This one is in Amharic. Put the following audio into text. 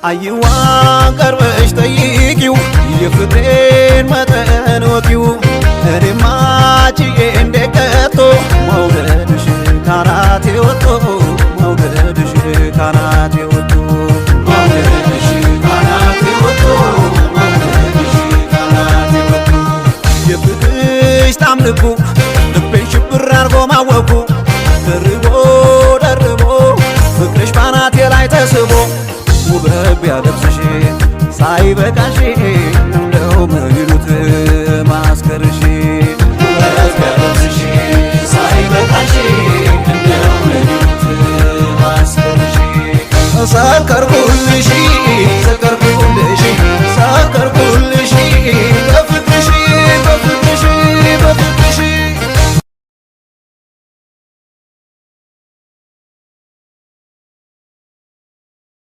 አይዋ ቀርበሽ ጠይቂው የፍቅሬን መጠን ወቂው እኔማ ችዬ እንደቀጦ መውደድሽ ካናቴ ወጦ መውደድሽ ካናቴ ወጦ መውደድሽ ካናቴ ወጦ መውደድሽ ካናቴ ወጦ የፍቅርሽ ታምልኩ ልቤን ሽብር አርጎ ማወቁ ደርቦ ደርቦ ፍቅርሽ ባናቴ ላይ ተስቦ ውበት ቢያለብስሽ ሳይበቃሽ እንደው ምን ይሉት ማስከርሽ ውበት ቢያለብስሽ ሳይበቃሽ እንደው ምን ይሉት ማስከርሽ ሰከርኩልሽ